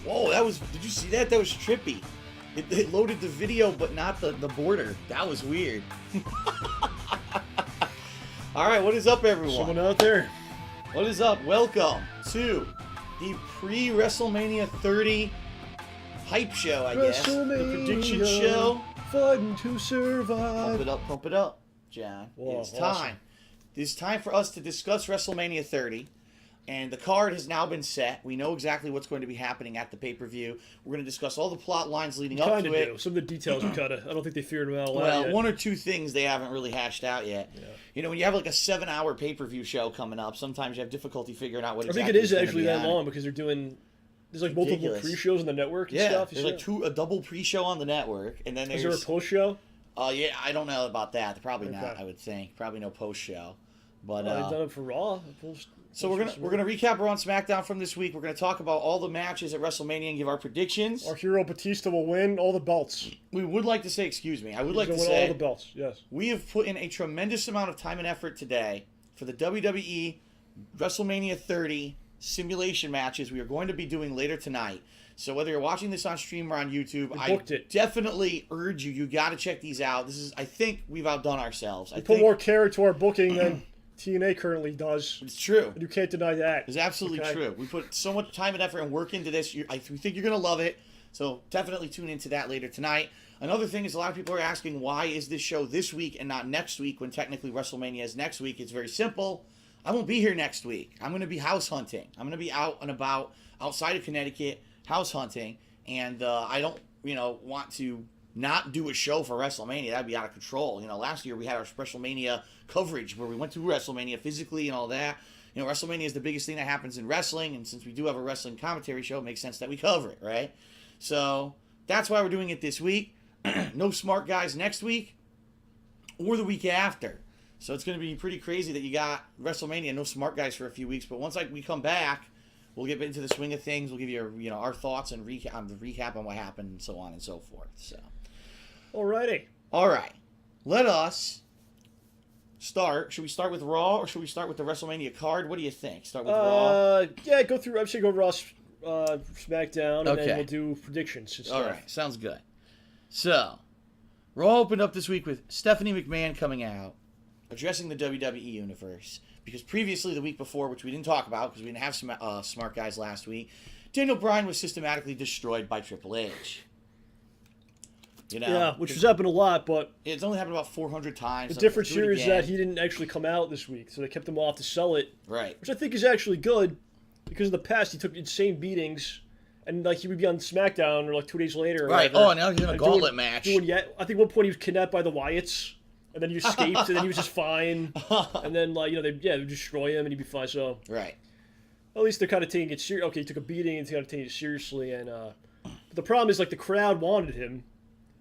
Whoa, did you see that? That was trippy. It loaded the video, but not the border. That was weird. All right, what is up, everyone? Someone out there. What is up? Welcome to the pre-WrestleMania 30 hype show, I guess. The prediction show. Fighting to survive. Pump it up, John. Whoa, it's time. awesome. It's time for us to discuss WrestleMania 30. And the card has now been set. We know exactly what's going to be happening at the pay-per-view. We're going to discuss all the plot lines leading up to it. Some of the details we I don't think they figured them out. Well, one or two things they haven't really hashed out yet. Yeah. You know, when you have like a 7-hour pay-per-view show coming up, sometimes you have difficulty figuring out what I exactly think it is actually be that on. long because there's like multiple pre-shows on the network and stuff. There's like a double pre-show on the network, and then there's... Is there a post-show? Yeah, I don't know about that. Probably not, I would think. Probably no post-show. But they've done it for Raw. So we're gonna recap Raw and Smackdown from this week. We're gonna talk about all the matches at WrestleMania and give our predictions. Our hero Batista will win all the belts. We would like to say, I would like to win say all the belts. Yes. We have put in a tremendous amount of time and effort today for the WWE WrestleMania 30 simulation matches we are going to be doing later tonight. So whether you're watching this on stream or on YouTube, I definitely urge you got to check these out. I think we've outdone ourselves. We put more care into our booking than TNA currently does. It's true. And you can't deny that. It's absolutely true. We put so much time and effort and work into this. We think you're going to love it. So definitely tune into that later tonight. Another thing is a lot of people are asking, why is this show this week and not next week when technically WrestleMania is next week? It's very simple. I won't be here next week. I'm going to be house hunting. I'm going to be out and about outside of Connecticut house hunting. And I don't, want to not do a show for WrestleMania. That'd be out of control. Last year we had our WrestleMania coverage where we went to WrestleMania physically and all that. WrestleMania is the biggest thing that happens in wrestling, and since we do have a wrestling commentary show, it makes sense that we cover it, right? So that's why we're doing it this week. No Smark guys next week or the week after. So it's going to be pretty crazy that you got WrestleMania, no Smark guys for a few weeks. But once we come back, we'll get into the swing of things. We'll give you our thoughts and recap on what happened and so on and so forth. So. Alrighty. All right. Let us start. Should we start with Raw or should we start with the WrestleMania card? What do you think? Start with Raw? Yeah, go through. I'm saying go Raw, Smackdown, and then we'll do predictions and stuff. All right. Sounds good. So, Raw opened up this week with Stephanie McMahon coming out, addressing the WWE Universe. Because previously, the week before, which we didn't talk about because we didn't have Smart guys last week, Daniel Bryan was systematically destroyed by Triple H. Yeah, which has happened a lot, but it's only happened about 400 times. The difference here is that he didn't actually come out this week, so they kept him off to sell it. Right. Which I think is actually good, because in the past he took insane beatings, and he would be on SmackDown or 2 days later. Right. Whatever, now he's in a gauntlet match. I think at one point he was kidnapped by the Wyatts, and then he escaped, and then he was just fine. And then they'd destroy him, and he'd be fine. So right. At least they're kind of taking it seriously. Okay, he took a beating, and he's kind of taking it seriously. And but the problem is the crowd wanted him.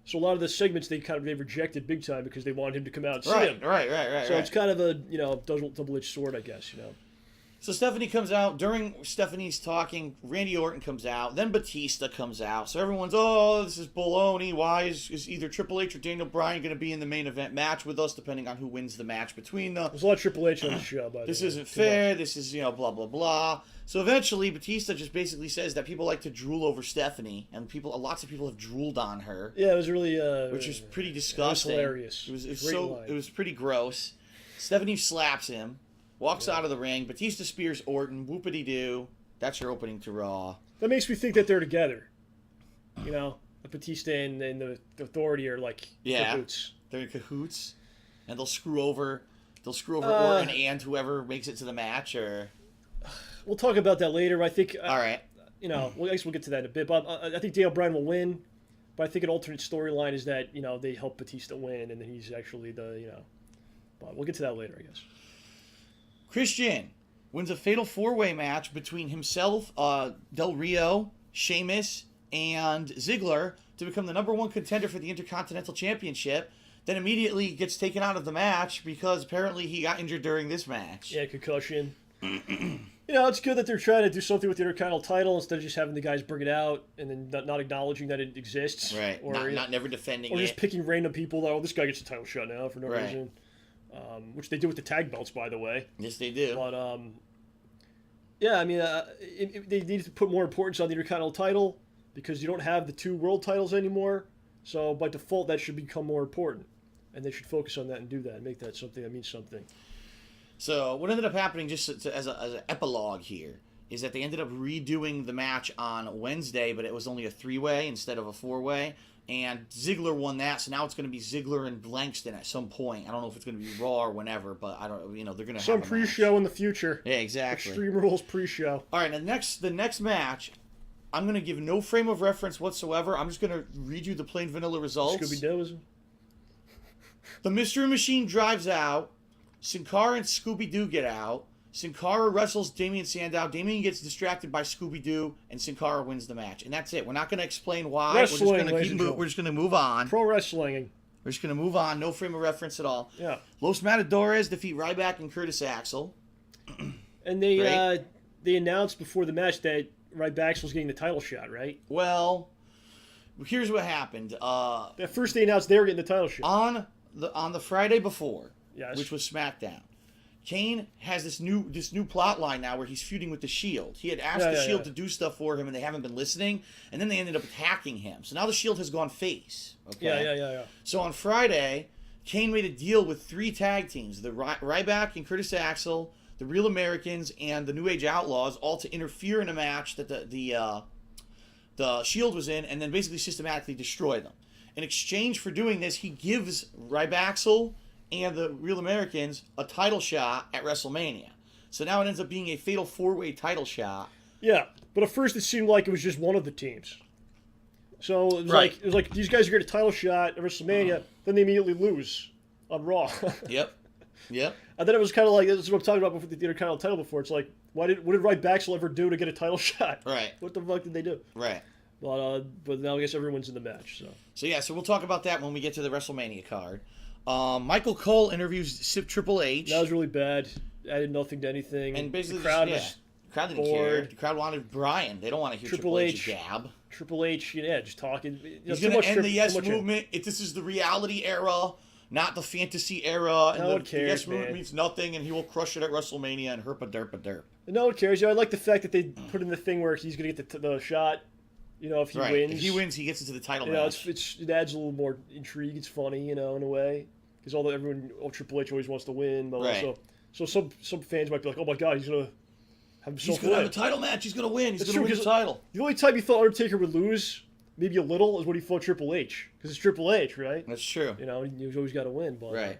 So a lot of the segments they rejected big time because they wanted him to come out and see him. Right. So it's kind of a double-edged sword, I guess. So Stephanie comes out. During Stephanie's talking, Randy Orton comes out. Then Batista comes out. So everyone's, this is baloney. Why is either Triple H or Daniel Bryan going to be in the main event match with us, depending on who wins the match between them? There's a lot of Triple H on the show, by the way. This isn't fair. This is, blah, blah, blah. So eventually, Batista just basically says that people like to drool over Stephanie, and lots of people have drooled on her. Yeah, it was really, which was pretty disgusting. It was hilarious. It was pretty gross. Stephanie slaps him, walks out of the ring. Batista spears Orton. Whoopity-doo. That's your opening to Raw. That makes me think that they're together. Batista and the Authority are cahoots. They're in cahoots, and they'll screw over Orton and whoever makes it to the match, or. We'll talk about that later. I think. All right. I guess we'll get to that in a bit. But I think Daniel Bryan will win. But I think an alternate storyline is that they help Batista win, and then he's actually But we'll get to that later, I guess. Christian wins a fatal 4-way match between himself, Del Rio, Sheamus, and Ziggler to become the #1 contender for the Intercontinental Championship. Then immediately gets taken out of the match because apparently he got injured during this match. Yeah, concussion. It's good that they're trying to do something with the Intercontinental title instead of just having the guys bring it out and then not acknowledging that it exists. Right. Or not never defending it. Or just picking random people that, this guy gets the title shot now for no reason. Which they do with the tag belts, by the way. Yes, they do. But, Yeah, I mean, they need to put more importance on the Intercontinental title because you don't have the 2 world titles anymore. So by default, that should become more important, and they should focus on that and do that and make that something that means something. So what ended up happening, just as an epilogue here, is that they ended up redoing the match on Wednesday, but it was only a 3-way instead of a 4-way. And Ziggler won that, so now it's going to be Ziggler and Langston at some point. I don't know if it's going to be Raw or whenever, but I don't. They're going to some have pre-show in the future. Yeah, exactly. Extreme Rules pre-show. All right, the next match, I'm going to give no frame of reference whatsoever. I'm just going to read you the plain vanilla results. Scooby-Doo. The Mystery Machine drives out. Sin Cara and Scooby-Doo get out. Sin Cara wrestles Damien Sandow. Damien gets distracted by Scooby-Doo, and Sin Cara wins the match. And that's it. We're not going to explain why. Wrestling, we're just going to move on. Pro wrestling. We're just going to move on. No frame of reference at all. Yeah. Los Matadores defeat Ryback and Curtis Axel. And they announced before the match that Ryback was getting the title shot, right? Well, here's what happened. At first they announced they were getting the title shot. On the Friday before, yes, which was Smackdown, Kane has this new plot line now where he's feuding with the Shield. He had asked the Shield to do stuff for him, and they haven't been listening. And then they ended up attacking him. So now the Shield has gone face. Okay? Yeah. So on Friday, Kane made a deal with 3 tag teams: the Ryback and Curtis Axel, the Real Americans, and the New Age Outlaws, all to interfere in a match that the Shield was in, and then basically systematically destroy them. In exchange for doing this, he gives Ryback and the Real Americans a title shot at WrestleMania. So now it ends up being a fatal 4-way title shot. Yeah, but at first it seemed like it was just one of the teams. So it was like these guys are getting a title shot at WrestleMania, then they immediately lose on Raw. Yep. And then it was kind of like, this is what I'm talking about before the Intercontinental title before. It's like, what did Ryback ever do to get a title shot? Right. What the fuck did they do? Right. But now I guess everyone's in the match. So we'll talk about that when we get to the WrestleMania card. Michael Cole interviews Triple H. That was really bad. Added nothing to anything. And basically, the crowd was the crowd didn't bored. care. The crowd wanted Bryan. They don't want to hear Triple H gab. Triple H, just talking. He's going to end the Yes Movement. This is the reality era, not the fantasy era. No one cares, the Yes Movement means nothing, and he will crush it at WrestleMania and herpa-derpa-derp. No one cares. I like the fact that they put in the thing where he's going to get the shot. If he wins. If he wins, he gets into the title match. It adds a little more intrigue. It's funny, in a way. Because Triple H always wants to win. But right. So some fans might be like, oh my God, he's going to have himself win. He's going to have a title match. He's going to win. He's going to win the title. The only time you thought Undertaker would lose, maybe a little, is when he fought Triple H. Because it's Triple H, right? That's true. He's always got to win. But, right.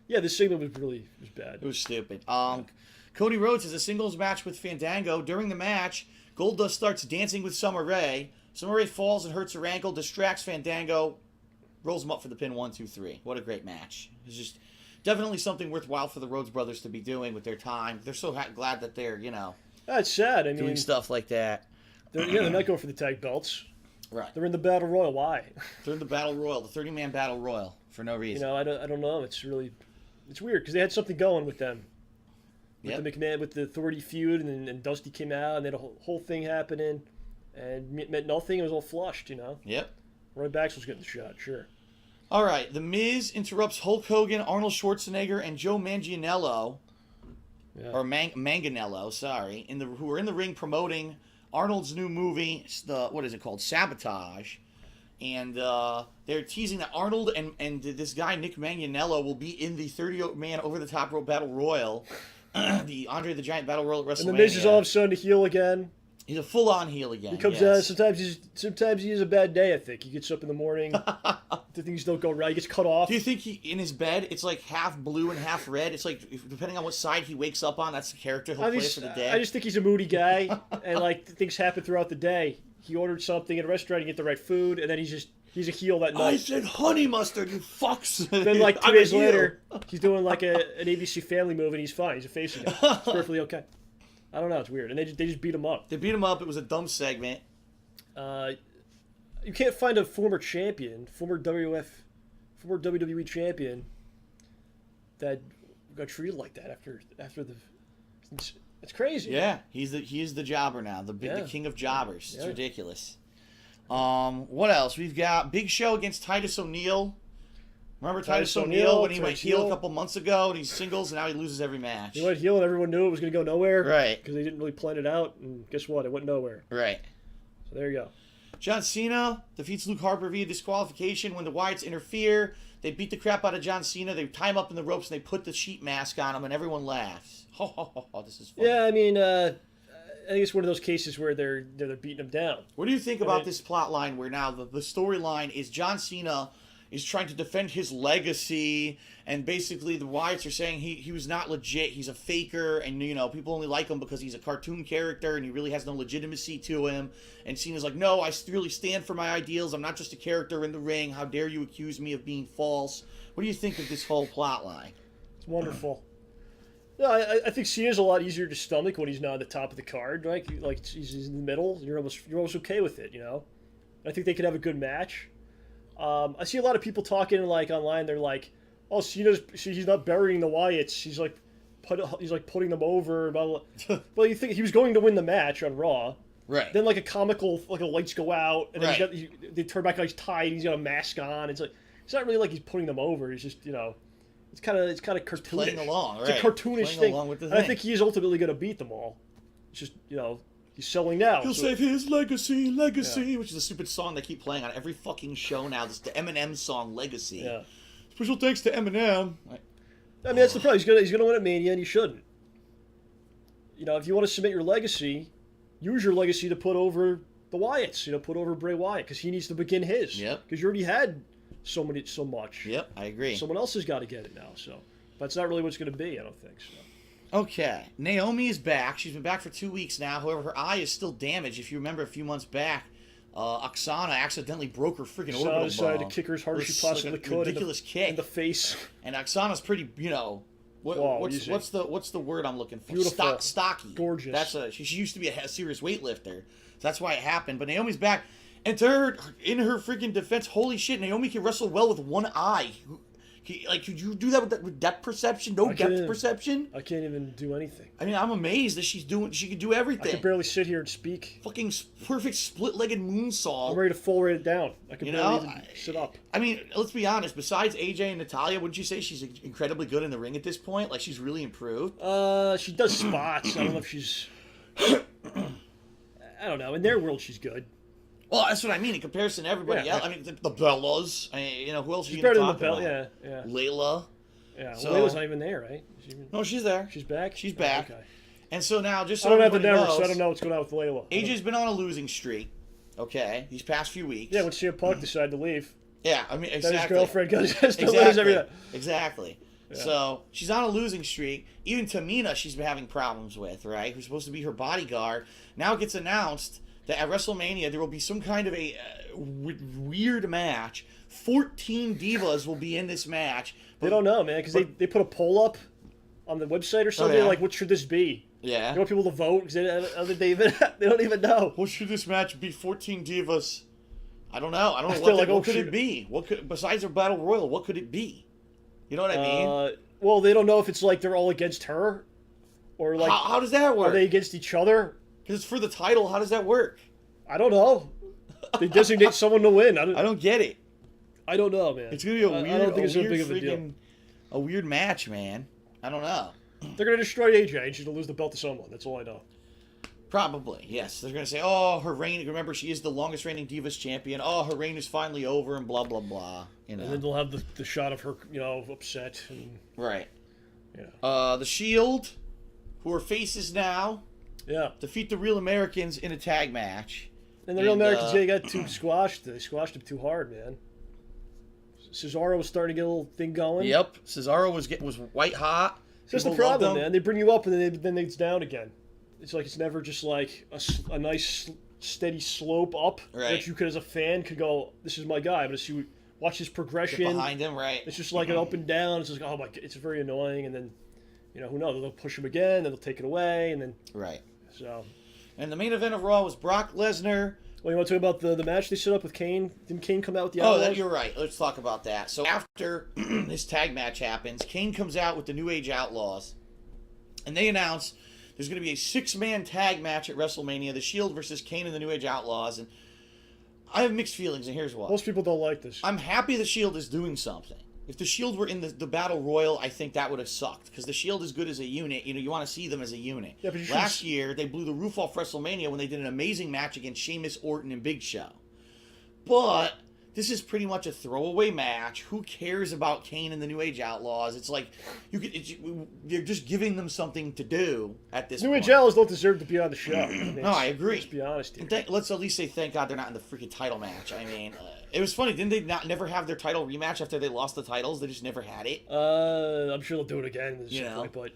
This segment was bad. It was stupid. Cody Rhodes has a singles match with Fandango. During the match, Goldust starts dancing with Summer Rae. Summer Rae falls and hurts her ankle, distracts Fandango, rolls him up for the pin 1, 2, 3. What a great match. It's just definitely something worthwhile for the Rhodes brothers to be doing with their time. They're so glad that they're, That's sad. doing stuff like that. They're not going for the tag belts. Right. They're in the Battle Royal. Why? They're in the Battle Royal, the 30-man Battle Royal, for no reason. I don't know. It's weird because they had something going with them. With the McMahon, with the Authority feud, and Dusty came out, and they had a whole thing happening. And it meant nothing. It was all flushed, Yep. Ryback was getting the shot, sure. All right. The Miz interrupts Hulk Hogan, Arnold Schwarzenegger, and Joe Manganiello, or Manganiello, sorry, who are in the ring promoting Arnold's new movie. What is it called? Sabotage. And they're teasing that Arnold and this guy Nick Manganiello will be in the 30-man over-the-top rope battle royal, the Andre the Giant battle royal at WrestleMania. And the Miz is all of a sudden a heel again. He's a full-on heel again. He comes out. Sometimes he has a bad day. I think he gets up in the morning. The things don't go right. He gets cut off. Do you think in his bed it's like half blue and half red? It's like depending on what side he wakes up on, that's the character he'll play for the day. I just think he's a moody guy, and things happen throughout the day. He ordered something at a restaurant to get the right food, and then he's a heel that night. I said honey mustard, you fucks. Then 2 days later, he's doing an ABC Family movie, and he's fine. He's a face again. It's perfectly okay. I don't know. It's weird. And they just beat him up. They beat him up. It was a dumb segment. You can't find a former champion, former WWE champion, that got treated like that after the. It's crazy. Yeah, he is the jobber now, the king of jobbers. It's ridiculous. What else? We've got Big Show against Titus O'Neil. Remember Titus O'Neil when he went heel a couple months ago and he's singles and now he loses every match. He went heel and everyone knew it was going to go nowhere. Right. Because they didn't really plan it out, and guess what? It went nowhere. Right. So there you go. John Cena defeats Luke Harper via disqualification when the Wyatts interfere. They beat the crap out of John Cena. They tie him up in the ropes and they put the sheet mask on him and everyone laughs. Ho, ho, ho, ho. This is fun. Yeah, I mean, I think it's one of those cases where they're beating him down. What do you think about this plot line where now the storyline is John Cena is trying to defend his legacy, and basically the Wyatts are saying he was not legit, he's a faker, and people only like him because he's a cartoon character and he really has no legitimacy to him, and Cena's like, no, I really stand for my ideals, I'm not just a character in the ring, how dare you accuse me of being false. What do you think of this whole plot line? It's wonderful. No, I think Cena's a lot easier to stomach when he's not at the top of the card, right? Like he's in the middle, you're almost okay with it, I think they could have a good match. I see a lot of people talking online. They're like, "Oh, he's not burying the Wyatts. He's putting them over." Blah, blah, blah. Well, you think he was going to win the match on Raw, right? Then a comical the lights go out and then right. they turn back and he's tied. He's got a mask on. It's not really like he's putting them over. He's just it's kind of cartoonish. Playing along, right? It's a cartoonish playing thing. Along with the thing. I think he is ultimately going to beat them all. It's just he's selling now. He'll save his legacy, which is a stupid song they keep playing on every fucking show now. This is the Eminem song, Legacy. Yeah. Special thanks to Eminem. I mean, that's the problem. He's gonna win at Mania, and you shouldn't. If you want to submit your legacy, use your legacy to put over the Wyatts. Put over Bray Wyatt because he needs to begin his. Yep. Because you already had so much. Yep, I agree. Someone else has got to get it now. So, but it's not really what it's going to be. I don't think so. Okay, Naomi is back. She's been back for 2 weeks now. However, her eye is still damaged. If you remember a few months back, Oksana accidentally broke her freaking orbital bone. Decided to kick her as hard as she possibly could. Ridiculous kick in the face. And Oksana's pretty, what's the word I'm looking for? Beautiful, stocky, gorgeous. She used to be a serious weightlifter. So that's why it happened. But Naomi's back, and in her freaking defense, holy shit, Naomi can wrestle well with one eye. Could you do that with depth perception? No depth perception? I can't even do anything. I mean, I'm amazed that she can do everything. I can barely sit here and speak. Fucking perfect split-legged moonsault. I'm ready to fall right down. I can barely even sit up. I mean, let's be honest. Besides AJ and Natalya, wouldn't you say she's incredibly good in the ring at this point? Like, she's really improved? She does spots. I don't know if she's... I don't know. In their world, she's good. Well, that's what I mean in comparison to everybody else. I mean, the Bellas. Who else? She's better than the Bella. Yeah. Layla. Yeah. Well, Layla's not even there, right? No, she's there. She's back. She's back. Okay. And so now, just so I don't have the everybody numbers, so I knows, don't know what's going on with Layla. AJ's been on a losing streak. Okay, these past few weeks. Yeah, when CM Punk decided to leave. Yeah, I mean, exactly. Then his girlfriend has to lose everything. Exactly. Yeah. So she's on a losing streak. Even Tamina, she's been having problems with, right? Who's supposed to be her bodyguard. Now it gets announced that at WrestleMania there will be some kind of a weird match. 14 divas will be in this match. They don't know, man, because they put a poll up on the website or something. Like, what should this be? Yeah. You want people to vote because they don't even know. What should this match be? 14 divas. I don't know. What could it be? Besides a battle royal? What could it be? You know what I mean? Well, they don't know if it's like they're all against her, or like how does that work? Are they against each other? Because it's for the title. How does that work? I don't know. They designate someone to win. I don't get it. I don't know, man. It's gonna be a weird. I don't think it's so big of a deal. A weird match, man. I don't know. They're gonna destroy AJ, and she's gonna lose the belt to someone. That's all I know. Probably, yes. They're gonna say, "Oh, her reign. Remember, she is the longest reigning Divas champion. Oh, her reign is finally over," and blah blah blah. And then they'll have the shot of her, upset. And, right. Yeah. The Shield, who are faces now. Yeah. Defeat the Real Americans in a tag match. And the Real Americans, they got too squashed. They squashed them too hard, man. Cesaro was starting to get a little thing going. Yep. Cesaro was white hot. That's the problem, man. They bring you up and then it's down again. It's like it's never just like a nice steady slope up that you could, as a fan, could go, "This is my guy." But as you watch his progression, get behind him, right? It's just like an up and down. It's just like, oh my, it's very annoying. And then, who knows? They'll push him again, then they'll take it away, and then right. So. And the main event of Raw was Brock Lesnar. Well, you want to talk about the match they set up with Kane? Didn't Kane come out with the Outlaws? Oh, you're right. Let's talk about that. So after this tag match happens, Kane comes out with the New Age Outlaws, and they announce there's going to be a 6-man tag match at WrestleMania, The Shield versus Kane and the New Age Outlaws. And I have mixed feelings, and here's why. Most people don't like this. I'm happy The Shield is doing something. If the Shield were in the Battle Royal, I think that would have sucked. Because the Shield is good as a unit. You know, you want to see them as a unit. Yeah, but Last year, they blew the roof off WrestleMania when they did an amazing match against Sheamus, Orton, and Big Show. But this is pretty much a throwaway match. Who cares about Kane and the New Age Outlaws? It's like you're just giving them something to do at this point. New Age Outlaws don't deserve to be on the show. I mean, no, I agree. Let's be honest here. Let's at least say thank God they're not in the freaking title match. I mean, it was funny. Didn't they never have their title rematch after they lost the titles? They just never had it. I'm sure they'll do it again at some point, but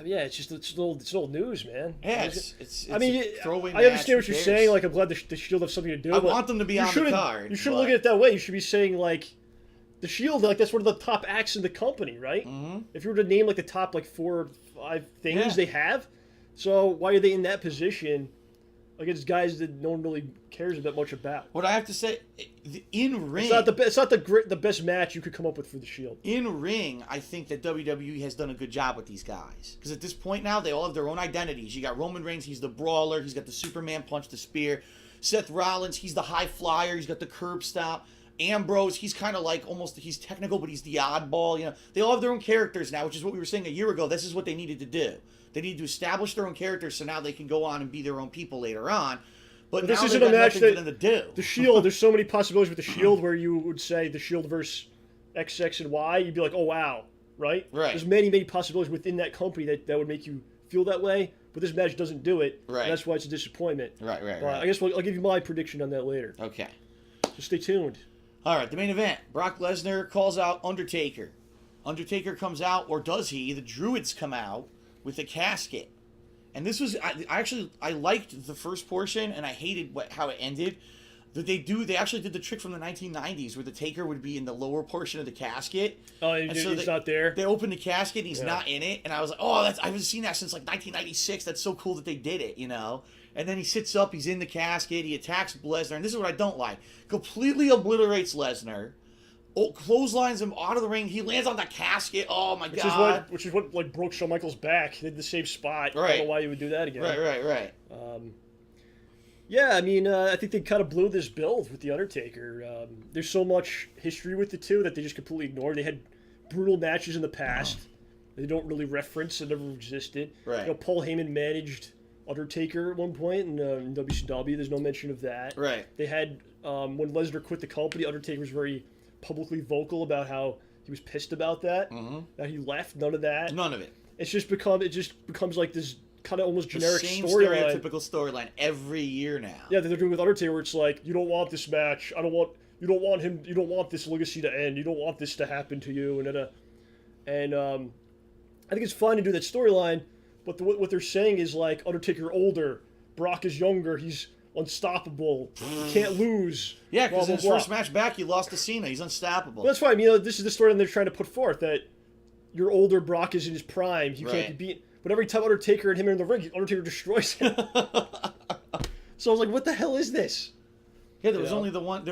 yeah, it's old news, man. Yeah, it's I mean, throwaway I understand what you're saying. Like, I'm glad the Shield have something to do. I want them to be on the card. You shouldn't look at it that way. You should be saying, like, the Shield, like, that's one of the top acts in the company, right? Mm-hmm. If you were to name, like, the top, like, 4 or 5 things they have, so why are they in that position against guys that no one really cares that much about? What I have to say, in ring, it's not the best match you could come up with for the Shield. In ring, I think that WWE has done a good job with these guys, because at this point now they all have their own identities. You got Roman Reigns, he's the brawler, he's got the Superman punch, the spear. Seth Rollins, he's the high flyer, he's got the curb stomp. Ambrose, he's kind of like he's technical, but he's the oddball. You know, they all have their own characters now, which is what we were saying a year ago. This is what they needed to do. They need to establish their own characters so now they can go on and be their own people later on. But this now isn't a match that to do. The Shield, there's so many possibilities with the Shield where you would say the Shield versus XX and Y. You'd be like, oh, wow, right? Right. There's many possibilities within that company that would make you feel that way. But this match doesn't do it. Right. And that's why it's a disappointment. Right. But I guess I'll give you my prediction on that later. Okay. So stay tuned. All right, the main event. Brock Lesnar calls out Undertaker. Undertaker comes out, or does he? The Druids come out with a casket. And this was, I liked the first portion, and I hated how it ended. They actually did the trick from the 1990s where the Taker would be in the lower portion of the casket. Oh, he's not there? They opened the casket, and he's not in it. And I was like, I haven't seen that since like 1996. That's so cool that they did it, you know? And then he sits up, he's in the casket, he attacks Lesnar, and this is what I don't like. Completely obliterates Lesnar, clotheslines him out of the ring, he lands on the casket, oh my God. Which is what like broke Shawn Michaels' back. They did the same spot. Right. I don't know why you would do that again. Right. Yeah, I mean, I think they kind of blew this build with The Undertaker. There's so much history with the two that they just completely ignored. They had brutal matches in the past. They don't really reference. It never existed. Right. You know, Paul Heyman managed Undertaker at one point in WCW. There's no mention of that. Right. They had, when Lesnar quit the company, Undertaker was very publicly vocal about how he was pissed about that. Mm-hmm. That he left. None of that. None of it. It just becomes like this kind of almost generic storyline. Stereotypical storyline every year now. Yeah, that they're doing with Undertaker, where it's like, you don't want this match. You don't want this legacy to end. You don't want this to happen to you. And I think it's fine to do that storyline, but what they're saying is like, Undertaker older, Brock is younger, he's unstoppable, he can't lose. Yeah, because in his first match back, he lost to Cena. He's unstoppable. Well, that's fine. You know, this is the storyline they're trying to put forth, that you're older, Brock is in his prime, he can't be beaten. But every time Undertaker and him are in the ring, Undertaker destroys him. So I was like, what the hell is this? Yeah, there was only the one.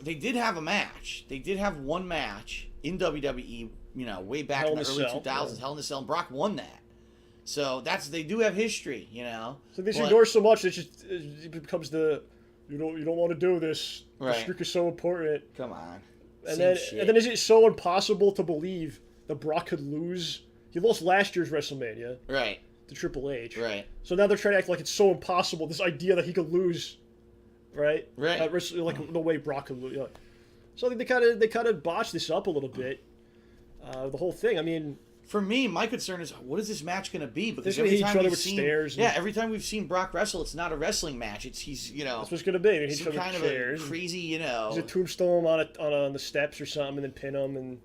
They did have a match. They did have one match in WWE, you know, way back in the early 2000s. Hell in a Cell, and Brock won that. So they do have history, you know. So they ignore so much that it becomes you don't want to do this. Right. The streak is so important. Come on. And then is it so impossible to believe that Brock could lose? He lost last year's WrestleMania. Right. To Triple H. Right. So now they're trying to act like it's so impossible, this idea that he could lose. Right? Right. Like no way Brock could lose. You know. So I think they kind of botched this up a little bit. The whole thing. I mean, for me, my concern is, what is this match going to be? Because every time we've seen Brock wrestle, it's not a wrestling match. He's you know. That's what it's going to be. Some kind of a crazy, you know. He's a tombstone on the steps or something, and then pin him. And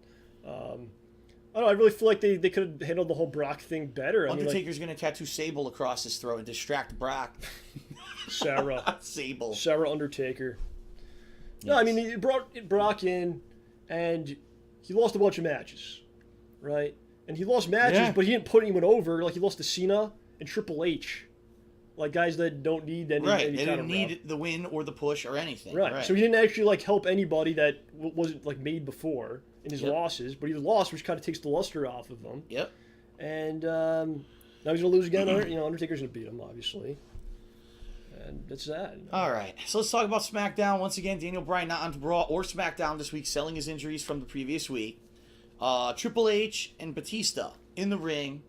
I don't know. I really feel like they could have handled the whole Brock thing better. Undertaker's going to tattoo Sable across his throat and distract Brock. Sarah. Sable. Sarah Undertaker. Yes. No, I mean, he brought Brock in, and he lost a bunch of matches, right? And he lost matches, but he didn't put anyone over. Like, he lost to Cena and Triple H. Like, guys that don't need any Right, they didn't need the win or the push or anything. Right. So he didn't actually, like, help anybody that wasn't, like, made before in his losses. But he lost, which kind of takes the luster off of him. Yep. And now he's going to lose again. You know, Undertaker's going to beat him, obviously. And that's that. All right, so let's talk about SmackDown. Once again, Daniel Bryan not on Raw or SmackDown this week, selling his injuries from the previous week. Triple H and Batista in the ring.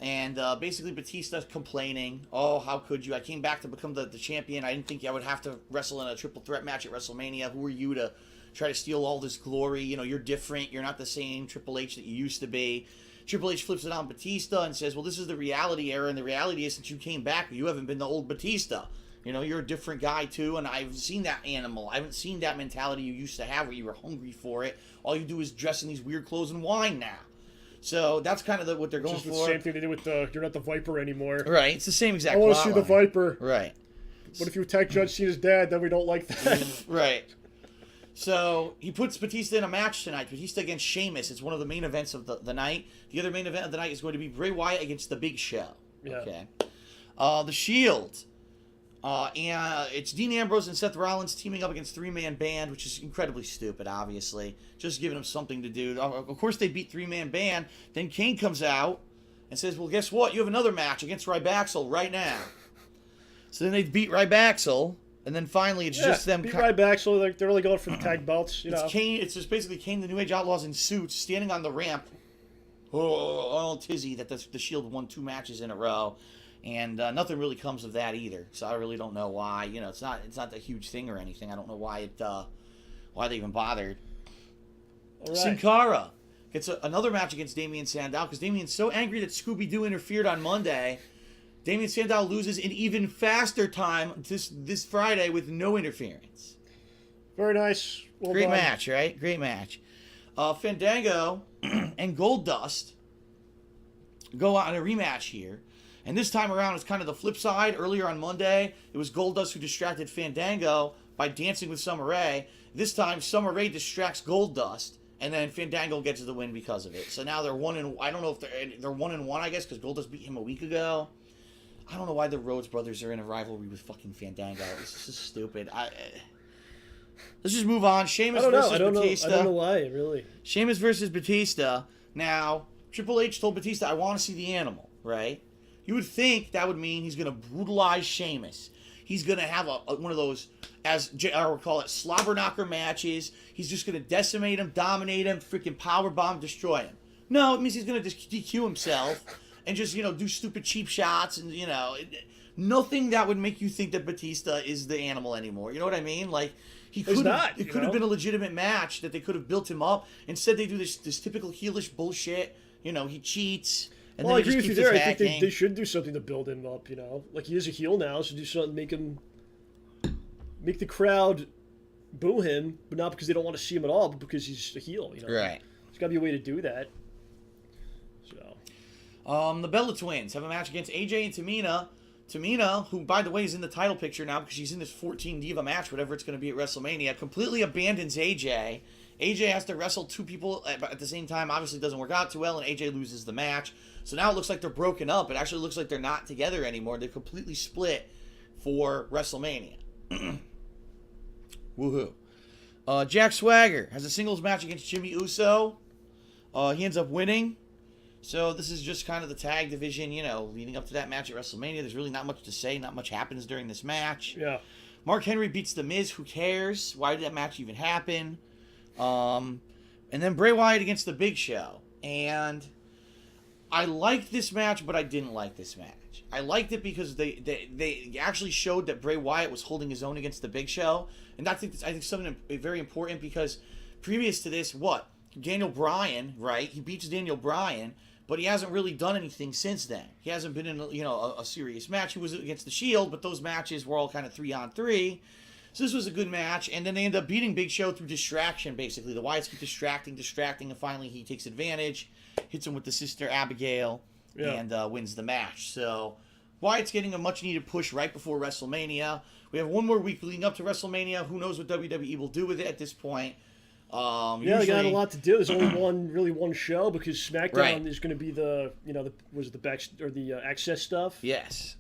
And basically Batista complaining, oh, how could you? I came back to become the champion. I didn't think I would have to wrestle in a triple threat match at WrestleMania. Who are you to try to steal all this glory? You know, you're different. You're not the same Triple H that you used to be. Triple H flips it on Batista and says, well, this is the reality era. And the reality is, since you came back, you haven't been the old Batista. You know, you're a different guy, too. And I've seen that animal. I haven't seen that mentality you used to have where you were hungry for it. All you do is dress in these weird clothes and whine now. So that's kind of what they're going for. It's the same thing they did with you're not the Viper anymore. Right, it's the same exact I want to see the Viper. Right. But if you attack Judge Cena's dad, then we don't like that. Right. So he puts Batista in a match tonight. Batista against Sheamus. It's one of the main events of the night. The other main event of the night is going to be Bray Wyatt against The Big Show. Yeah. Okay. The Shield. And it's Dean Ambrose and Seth Rollins teaming up against three-man band, which is incredibly stupid, obviously. Just giving them something to do. Of course, they beat three-man band. Then Kane comes out and says, well, guess what? You have another match against Rybaxel right now. So then they beat Rybaxel, and then finally it's just them. Beat Rybaxel. They're really going for the tag belts. It's Kane. It's just basically Kane, the New Age Outlaws in suits, standing on the ramp. Oh, tizzy that the Shield won 2 matches in a row. And nothing really comes of that either. So I really don't know why. You know, it's not a huge thing or anything. I don't know why they even bothered. All right. Sin Cara gets another match against Damien Sandow because Damien's so angry that Scooby-Doo interfered on Monday. Damien Sandow loses in even faster time this Friday with no interference. Very nice. Well Great done. match, right? Great match. Fandango and Goldust go out on a rematch here. And this time around, it's kind of the flip side. Earlier on Monday, it was Goldust who distracted Fandango by dancing with Summer Rae. This time, Summer Rae distracts Goldust, and then Fandango gets the win because of it. So now they're 1-1. I don't know if they're 1-1, I guess, because Goldust beat him a week ago. I don't know why the Rhodes brothers are in a rivalry with fucking Fandango. This is stupid. Let's just move on. Sheamus versus Batista. I don't know why, really. Sheamus versus Batista. Now, Triple H told Batista, I want to see the animal, right? You would think that would mean he's going to brutalize Sheamus. He's going to have one of those, as JR would call it, slobber knocker matches. He's just going to decimate him, dominate him, freaking powerbomb, destroy him. No, it means he's going to just DQ himself and just, do stupid cheap shots and, nothing that would make you think that Batista is the animal anymore. You know what I mean? Like, it could have been a legitimate match that they could have built him up. Instead, they do this typical heelish bullshit. He cheats. And I agree with you there. I think they should do something to build him up, Like, he is a heel now, so do something to make the crowd boo him, but not because they don't want to see him at all, but because he's a heel, Right. There's got to be a way to do that. So. The Bella Twins have a match against AJ and Tamina. Tamina, who, by the way, is in the title picture now because she's in this 14 Diva match, whatever it's going to be at WrestleMania, completely abandons AJ. AJ has to wrestle 2 people at the same time. Obviously, it doesn't work out too well, and AJ loses the match. So now it looks like they're broken up. It actually looks like they're not together anymore. They're completely split for WrestleMania. Woohoo. Jack Swagger has a singles match against Jimmy Uso. He ends up winning. So this is just kind of the tag division, leading up to that match at WrestleMania. There's really not much to say. Not much happens during this match. Yeah. Mark Henry beats The Miz. Who cares? Why did that match even happen? And then Bray Wyatt against The Big Show. And I liked this match, but I didn't like this match. I liked it because they actually showed that Bray Wyatt was holding his own against The Big Show. And I think something very important because previous to this, Daniel Bryan, right? He beats Daniel Bryan, but he hasn't really done anything since then. He hasn't been in a serious match. He was against The Shield, but those matches were all kind of 3-on-3. So this was a good match, and then they end up beating Big Show through distraction, basically. The Wyatts keep distracting, and finally he takes advantage, hits him with the sister Abigail, and wins the match. So Wyatt's getting a much-needed push right before WrestleMania. We have one more week leading up to WrestleMania. Who knows what WWE will do with it at this point. They got a lot to do. There's only one show because SmackDown is going to be the Access stuff. Yes.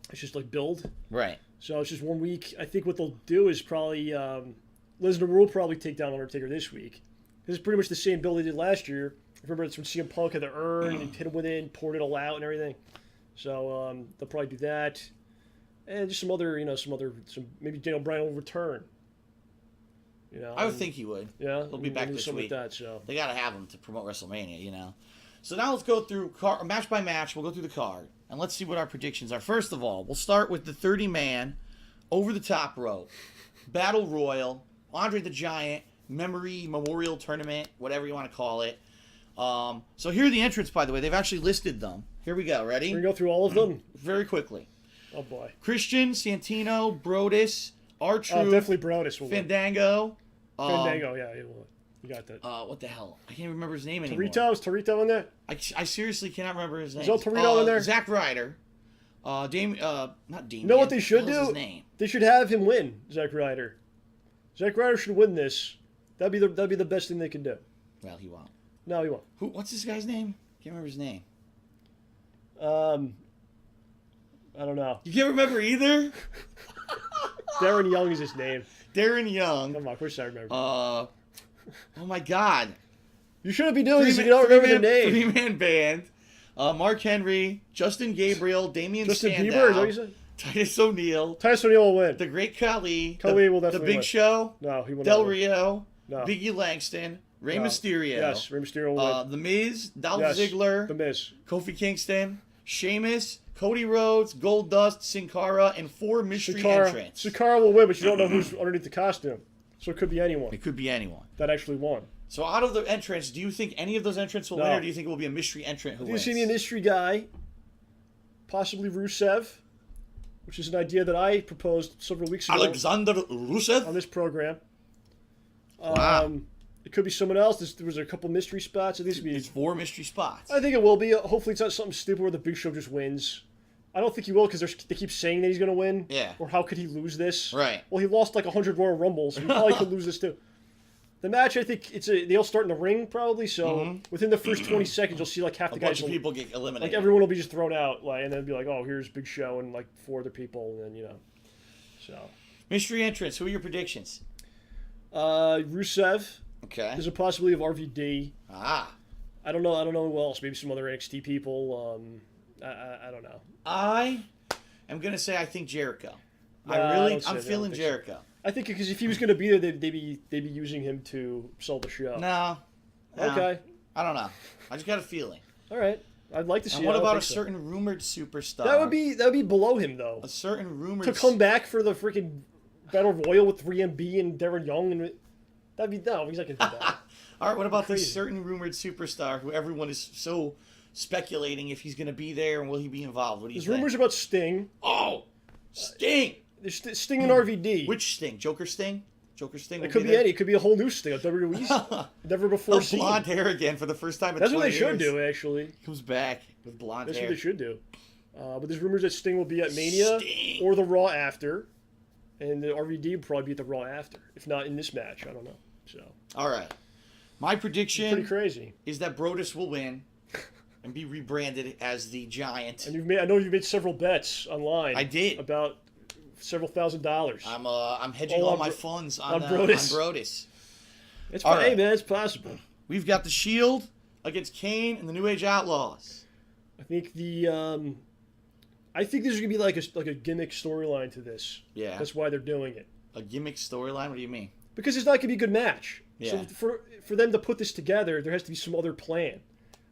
It's just like build. Right. So it's just 1 week. I think what they'll do is probably Lesnar will probably take down Undertaker this week. This is pretty much the same build they did last year. Remember, it's when CM Punk had the urn and hit him with it, poured it all out and everything. So they'll probably do that. And just some maybe Daniel Bryan will return. I would think he would. Yeah, he'll be back this week. Like that, so. They gotta have him to promote WrestleMania, So now let's go through match by match. We'll go through the card and let's see what our predictions are. First of all, we'll start with the 30-man over the top rope battle royal, Andre the Giant Memorial Tournament, whatever you want to call it. So here are the entrants, by the way. They've actually listed them. Here we go. Ready? We're gonna go through all of them very quickly. Oh boy. Christian, Santino, Brodus, R-Truth, definitely Brodus will Fandango. Fandango, yeah, you got that. What the hell? I can't remember his name anymore. Is Torito in there? I seriously cannot remember his name. Is Torito in there? Zack Ryder. Not Damien. You know what they should What do? was his name? They should have him win, Zack Ryder. Zack Ryder should win this. That'd be the best thing they can do. Well, he won't. No, he won't. What's this guy's name? Can't remember his name. I don't know. You can't remember either? Darren Young is his name. Darren Young. Come on, of course I remember. Oh my God. You shouldn't be doing this if you don't remember the name. Three-man band. Mark Henry, Justin Gabriel, Damian Justin Sandow, Bieber, is that what you said? Titus O'Neil. Titus O'Neil will win. The Great Khali. Khali will definitely The Big win. Show. No, he will Del not win. Rio. No. Biggie Langston. Rey No. Mysterio. Yes, Rey Mysterio will win. The Miz. Dolph Yes, Ziggler. The Miz. Kofi Kingston. Sheamus. Cody Rhodes. Goldust. Sin Cara. And 4 mystery entrants. Sin Cara will win, but you don't know who's underneath the costume. So it could be anyone It could be anyone. that actually won. So out of the entrants, do you think any of those entrants will No. win, or do you think it will be a mystery entrant who Do you wins? see the mystery guy? Possibly Rusev, which is an idea that I proposed several weeks ago Alexander Rusev? on this program. Wow. It could be someone else. There was a couple mystery spots. It's 4 mystery spots. I think it will be. Hopefully, it's not something stupid where the Big Show just wins. I don't think he will because they keep saying that he's going to win. Yeah. Or how could he lose this? Right. Well, he lost like 100 Royal Rumbles. So he probably could lose this too. The match, I think they'll start in the ring probably. So within the first 20 seconds, you'll see like half the A guys. bunch of people get eliminated. Like everyone will be just thrown out, and then be like, "Oh, here's Big Show and like 4 other people," and then So. Mystery entrants. Who are your predictions? Rusev. Okay. There's a possibility of RVD. Ah. I don't know who else. Maybe some other NXT people. I don't know. I am gonna say I think Jericho. I'm feeling Jericho. I think because if he was going to be there, they'd be using him to sell the show. No. Okay. I don't know. I just got a feeling. All right. I'd like to see. And what about a certain rumored superstar? That would be below him though. A certain rumored to come back for the freaking Battle Royal with 3MB and Darren Young and that'd be no. He's not going to do that. All right. What about this certain rumored superstar who everyone is so speculating if he's going to be there and will he be involved? What do you think? There's rumors about Sting. Oh, Sting. There's Sting and RVD. Which Sting? Joker Sting? Joker Sting? It could be any. It could be a whole new Sting. A WWE never before seen. Blonde hair again for the first time in That's 20 what they should years. do, actually. Comes back with blonde hair. That's what they should do. But there's rumors that Sting will be at Mania Sting. or the Raw after, and the RVD will probably be at the Raw after, if not in this match. I don't know. So. All right. My prediction Pretty crazy. is that Brodus will win and be rebranded as the Giant. And I know you've made several bets online. I did. About several $1,000s. I'm hedging all my funds on Brodus. Brodus. It's All fine, right. man. It's possible. We've got the Shield against Kane and the New Age Outlaws. I think I think there's gonna be like a gimmick storyline to this. Yeah. That's why they're doing it. A gimmick storyline? What do you mean? Because it's not gonna be a good match. Yeah. So for them to put this together, there has to be some other plan.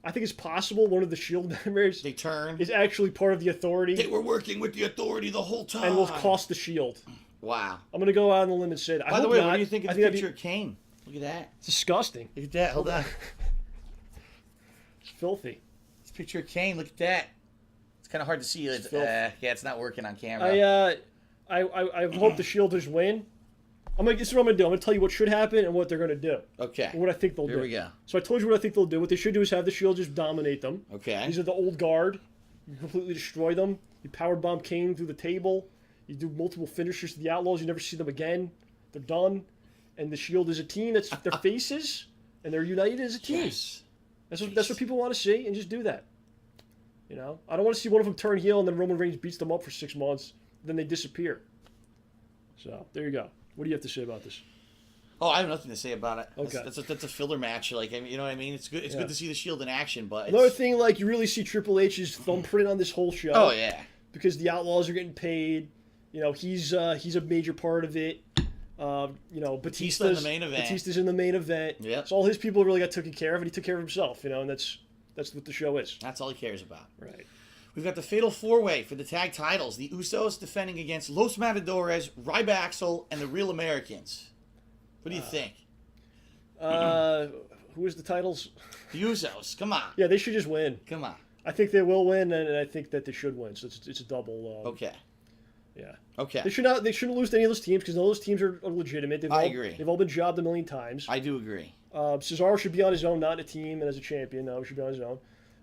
I think it's possible one of the Shield members They turn. is actually part of the Authority They were working with the Authority the whole time. and will cost the Shield. Wow. I'm gonna go out on the limb and say that. By the way, what do you think of the that'd picture of Kane? Look at that. It's disgusting. Look at that. Hold on. It's filthy. This picture of Kane. Look at that. It's kind of hard to see. Filth. Yeah, it's not working on camera. I hope the Shield just win. This is what I'm gonna do. I'm gonna tell you what should happen and what they're gonna do. Okay. And what I think they'll do. Here we go. So I told you what I think they'll do. What they should do is have the Shield just dominate them. Okay. These are the old guard. You completely destroy them. You power bomb Kane through the table. You do multiple finishers to the Outlaws. You never see them again. They're done. And the Shield is a team that's their faces, and they're united as a team. Yes. That's what people want to see, and just do that. You know, I don't want to see one of them turn heel and then Roman Reigns beats them up for 6 months, then they disappear. So there you go. What do you have to say about this? Oh, I have nothing to say about it. Okay. That's a filler match. Like, I mean, you know what I mean? It's good. It's good to see the Shield in action, but Another thing, like you really see Triple H's thumbprint on this whole show. Oh yeah. Because the Outlaws are getting paid. You know, he's a major part of it. You know, Batista in the main event. Batista's in the main event. Yep. So all his people really got taken care of, and he took care of himself. You know, and that's what the show is. That's all he cares about. Right. We've got the Fatal 4-Way for the tag titles. The Usos defending against Los Matadores, Ryback, and the Real Americans. What do you think? Who is the titles? The Usos. Come on. Yeah, they should just win. Come on. I think they will win, and I think that they should win. So it's a double. Okay. Yeah. Okay. They shouldn't lose to any of those teams because all those teams are legitimate. I agree. They've all been jobbed a million times. I do agree. Cesaro should be on his own, not in a team, and as a champion. No, he should be on his own.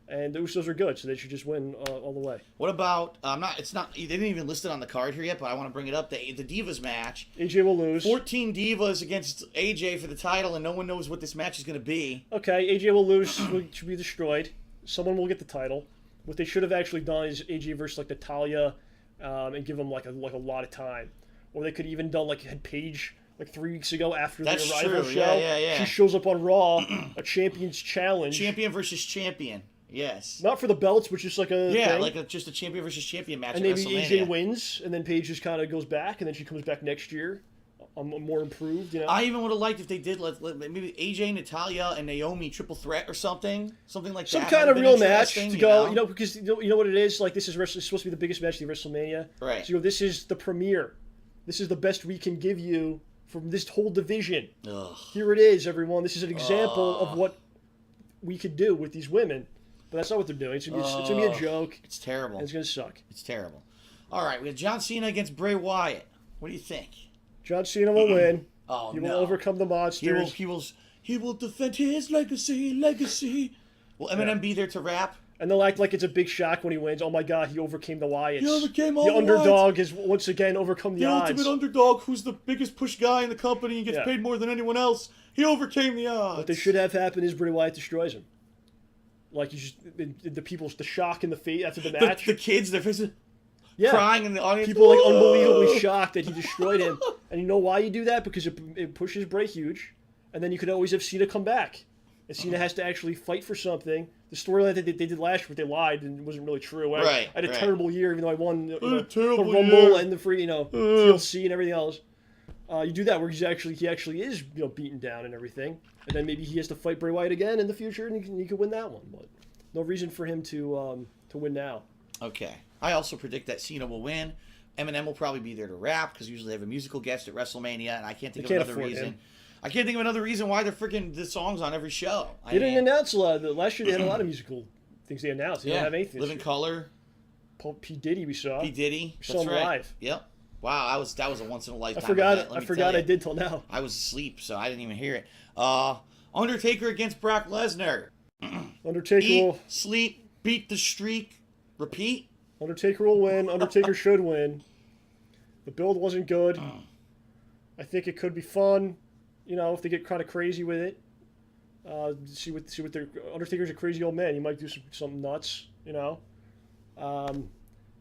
And the Usos are good, so they should just win all the way. What about It's not. They didn't even list it on the card here yet, but I want to bring it up. The Divas match. AJ will lose. 14 Divas against AJ for the title, and no one knows what this match is going to be. Okay, AJ will lose. Should be destroyed. Someone will get the title. What they should have actually done is AJ versus like Natalya, and give them like a lot of time. Or they could even done like had Paige like 3 weeks ago after the arrival true. show. Yeah. She shows up on Raw, a champion's challenge. Champion versus champion. Yes. Not for the belts, but just like a thing. Like just a champion versus champion match. And at maybe WrestleMania. AJ wins, and then Paige just kind of goes back, and then she comes back next year, more improved. You know. I even would have liked if they did maybe AJ, Natalya, and Naomi triple threat or something like Some that. kind of real match to go. Know? Because you know what it is. Like this is supposed to be the biggest match of the WrestleMania. Right. So you go, this is the premiere. This is the best we can give you from this whole division. Ugh. Here it is, everyone. This is an example of what we could do with these women. But that's not what they're doing. It's gonna be a joke. It's terrible. And it's gonna suck. It's terrible. All right, we have John Cena against Bray Wyatt. What do you think? John Cena will win. Oh, he will overcome the monsters. He will defend his legacy. Will Eminem be there to rap? And they'll act like it's a big shock when he wins. Oh my God, he overcame the Wyatts. He overcame all the the underdog Wyatts. has once again overcome the odds. The ultimate underdog, who's the biggest push guy in the company and gets paid more than anyone else. He overcame the odds. What they should have happen is Bray Wyatt destroys him. Like the shock in the face after the match. The kids, their faces crying in the audience. People like unbelievably shocked that he destroyed him. And you know why you do that? Because it pushes Bray huge, and then you could always have Cena come back. And Cena has to actually fight for something. The storyline that they did last year, but they lied and it wasn't really true. I had a terrible year, even though I won the Rumble and the free, TLC and everything else. You do that where he actually is beaten down and everything, and then maybe he has to fight Bray Wyatt again in the future, and he can win that one. But no reason for him to win now. Okay, I also predict that Cena will win. Eminem will probably be there to rap because usually they have a musical guest at WrestleMania, and I can't think of another reason. I can't think of anher reason why they're freaking the songs on every show. They didn't announce a lot. Last year they had a lot of musical things they announced. They didn't have anything. Living Color. P. Diddy we saw. P. Diddy. That's right. Live. Yep. Wow, that was a once in a lifetime. I forgot I did till now. I was asleep, so I didn't even hear it. Undertaker against Brock Lesnar. Undertaker will sleep, beat the streak, repeat. Undertaker will win. Undertaker should win. The build wasn't good. I think it could be fun, if they get kind of crazy with it. See what their Undertaker's a crazy old man. He might do something nuts, But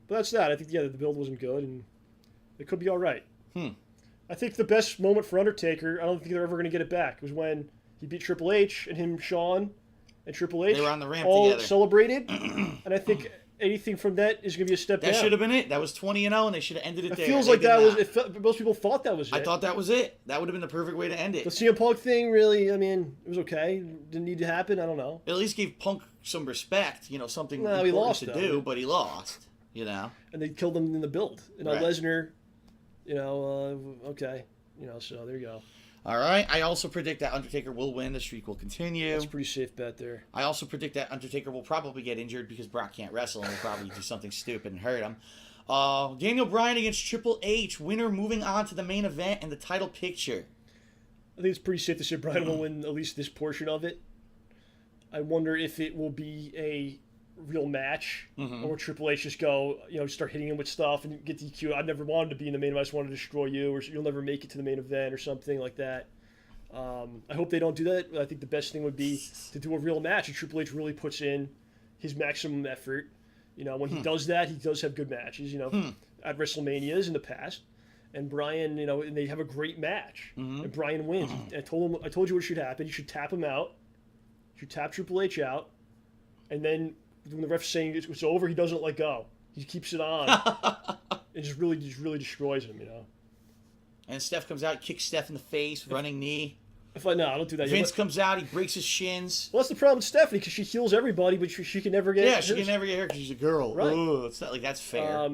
that's that. I think the build wasn't good, and it could be all right. I think the best moment for Undertaker, I don't think they're ever going to get it back, was when he beat Triple H and him, Shawn, and Triple H. They were on the ramp all together. Celebrated, and I think anything from that is going to be a step down. That should have been it. That was 20-0, and they should have ended it there. It feels like that was. Most people thought that was it. I thought that was it. That would have been the perfect way to end it. The CM Punk thing, really, it was okay. Didn't need to happen. I don't know. It at least gave Punk some respect. Something he lost to do, but he lost. And they killed him in the build. Lesnar, okay. So there you go. All right. I also predict that Undertaker will win. The streak will continue. That's a pretty safe bet there. I also predict that Undertaker will probably get injured because Brock can't wrestle and will probably do something stupid and hurt him. Daniel Bryan against Triple H. Winner moving on to the main event and the title picture. I think it's pretty safe to say Bryan will win at least this portion of it. I wonder if it will be a real match, or Triple H just go, start hitting him with stuff and get DQ. I never wanted to be in the main event. I just wanted to destroy you, or you'll never make it to the main event, or something like that. I hope they don't do that. I think the best thing would be to do a real match, and Triple H really puts in his maximum effort. When he does that, he does have good matches, at WrestleManias in the past. And Bryan, and they have a great match. And Bryan wins. I told you what should happen. You should tap him out. You should tap Triple H out. And then when the ref's saying it's over, he doesn't let go. He keeps it on. It just really destroys him, you know. And Steph comes out, kicks Steph in the face, running knee. No, I don't do that. Vince comes out, he breaks his shins. Well, that's the problem with Stephanie, because she heals everybody, but she can never get she can never get hurt because she's a girl. Right. Ooh, it's not like that's fair.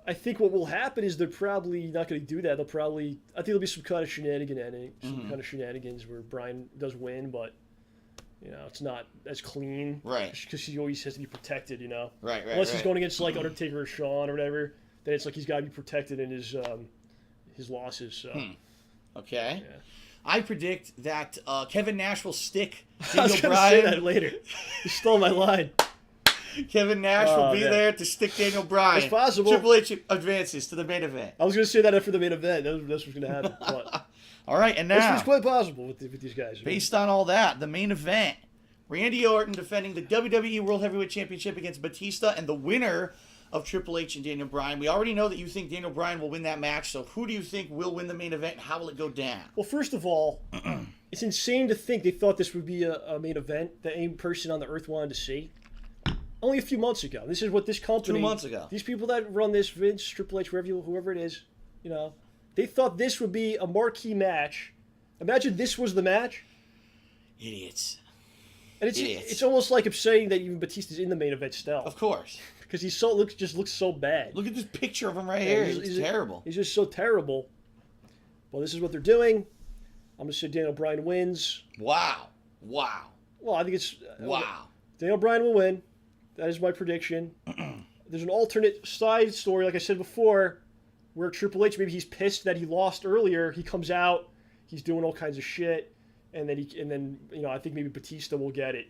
I think what will happen is they're probably not going to do that. I think there'll be some kind of shenanigans where Bryan does win, but you know it's not as clean, right? Because he always has to be protected, you know. Right. Unless he's going against like Undertaker or Shawn or whatever, then it's like he's got to be protected in his losses. So. Okay. Yeah. I predict that Kevin Nash will stick I was Daniel going to say Bryan. that later. You stole my line. Kevin Nash will be there to stick Daniel Bryan. It's possible. Triple H advances to the main event. I was going to say that after the main event. That's what's going to happen. But all right, and now it's quite possible with these guys. Based on all that, the main event: Randy Orton defending the WWE World Heavyweight Championship against Batista, and the winner of Triple H and Daniel Bryan. We already know that you think Daniel Bryan will win that match. So who do you think will win the main event, and how will it go down? Well, first of all, it's insane to think they thought this would be a main event that any person on the earth wanted to see. Only a few months ago. This is what this company... 2 months ago. These people that run this, Vince, Triple H, whoever it is, you know, they thought this would be a marquee match. Imagine this was the match. Idiots. And it's almost like saying that even Batista's in the main event still. Of course. Because he just looks so bad. Look at this picture of him right here. He's terrible. He's just so terrible. Well, this is what they're doing. I'm going to say Daniel Bryan wins. Wow. Well, I think it's... Wow. Daniel Bryan will win. That is my prediction. There's an alternate side story, like I said before, where Triple H, maybe he's pissed that he lost earlier. He comes out, he's doing all kinds of shit, and then you know, I think maybe Batista will get it,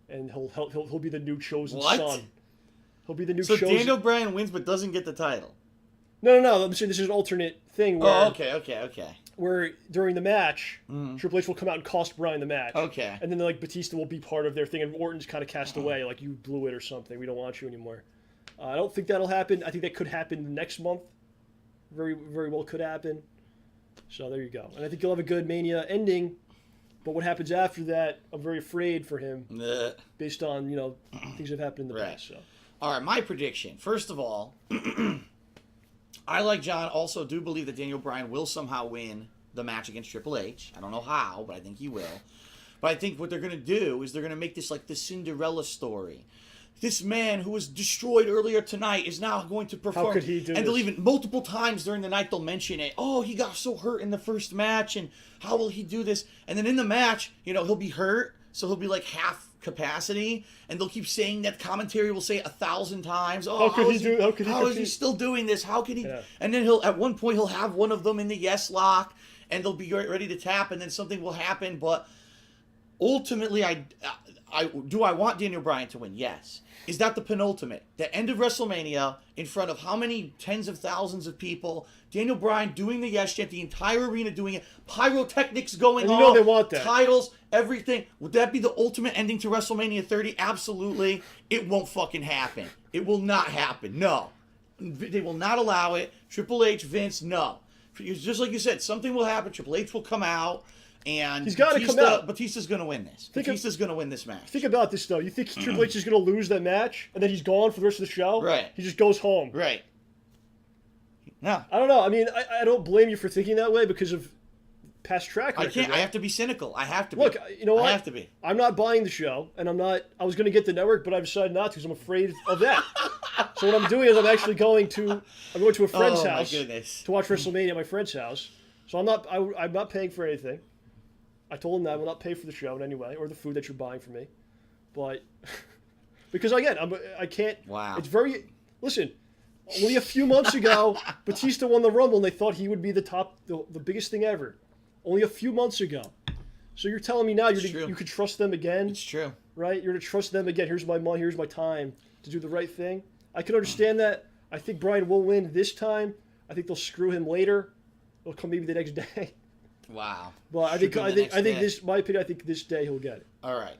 and he'll be the new chosen son. He'll be the new chosen. So Daniel Bryan wins but doesn't get the title. No. I'm saying this is an alternate thing where. Oh, okay. Where during the match, Triple H will come out and cost Bryan the match. Okay. And then like Batista will be part of their thing, and Orton's kind of cast away, like you blew it or something. We don't want you anymore. I don't think that'll happen. I think that could happen next month. Very, very well could happen. So there you go. And I think you'll have a good Mania ending. But what happens after that, I'm very afraid for him, based on things that have happened in the past. So. All right, my prediction. First of all. I, like John, also do believe that Daniel Bryan will somehow win the match against Triple H. I don't know how, but I think he will. But I think what they're going to do is they're going to make this like the Cinderella story. This man who was destroyed earlier tonight is now going to perform. How could he do and this? they'll even, multiple times during the night, they'll mention it. Oh, he got so hurt in the first match, and how will he do this? And then in the match, he'll be hurt, so he'll be like half capacity, and they'll keep saying that. Commentary will say 1,000 times, oh, how is he still doing this? How can he? Yeah. And then at one point he'll have one of them in the yes lock, and they'll be ready to tap, and then something will happen. But ultimately, I want Daniel Bryan to win? Yes. Is that the penultimate? The end of WrestleMania, in front of how many tens of thousands of people? Daniel Bryan doing the yes chant, the entire arena doing it, pyrotechnics going on. They want that. Titles, everything. Would that be the ultimate ending to WrestleMania 30? Absolutely. It won't fucking happen. It will not happen. No. They will not allow it. Triple H, Vince, no. Just like you said, something will happen. Triple H will come out. And he's got to come out. Batista's going to win this. Batista's going to win this match. Think about this, though. You think Triple H is going to lose that match, and then he's gone for the rest of the show? Right. He just goes home. Right. No. I don't know. I mean, I don't blame you for thinking that way because of past track record. I can't. Right? I have to be cynical. I have to be. Look, you know what? I have to be. I'm not buying the show, and I'm not. I was going to get the network, but I decided not to because I'm afraid of that. So what I'm doing is I'm actually going to a friend's house to watch WrestleMania at my friend's house. So I'm not paying for anything. I told him that I will not pay for the show in any way or the food that you're buying for me, but because again I can't. Wow. It's very. Listen, only a few months ago, Batista won the Rumble, and they thought he would be the biggest thing ever. Only a few months ago. So you're telling me now you could trust them again? It's true. Right? You're going to trust them again. Here's my money. Here's my time to do the right thing. I can understand that. I think Bryan will win this time. I think they'll screw him later. It'll come maybe the next day. Wow. But I think this, my opinion, I think this day he'll get it. All right.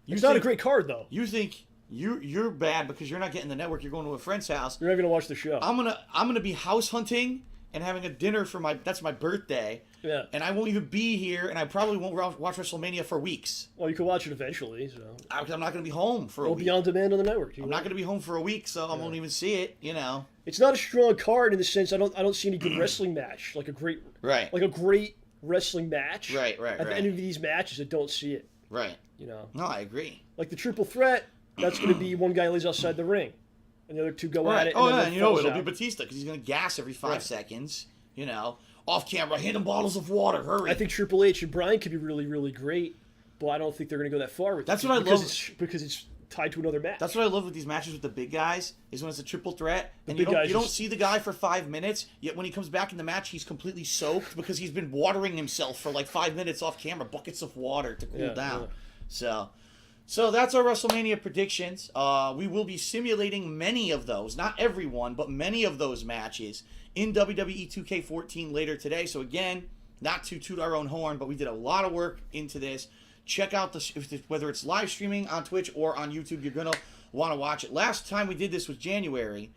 It's not a great card though. You think you're bad because you're not getting the network. You're going to a friend's house. You're not going to watch the show. I'm gonna be house hunting and having a dinner for that's my birthday. Yeah. And I won't even be here, and I probably won't watch WrestleMania for weeks. Well, you can watch it eventually, so. I'm not going to be home for a week. It'll be on demand on the network. I'm not going to be home for a week, so I won't even see it, you know. It's not a strong card in the sense I don't see any good wrestling match, like a great wrestling match. Right. At the end of these matches, I don't see it. Right. You know. No, I agree. Like the triple threat, that's going to be one guy lays outside the ring, and the other two go at it. Oh, yeah, and you know it'll out. be Batista because he's going to gas every 5 seconds. You know, off camera, hand him bottles of water. Hurry. I think Triple H and Bryan could be really, really great, but I don't think they're going to go that far with it. That's what I love. Because it's tied to another match. That's what I love with these matches with the big guys is when it's a triple threat and you don't see the guy for 5 minutes, yet when he comes back in the match he's completely soaked because he's been watering himself for like 5 minutes off camera, buckets of water to cool down. Yeah. So that's our WrestleMania predictions. We will be simulating many of those, not everyone, but many of those matches in WWE 2K14 later today. So again, not to toot our own horn, but we did a lot of work into this. Check out whether it's live streaming on Twitch or on YouTube, you're going to want to watch it. Last time we did this was January,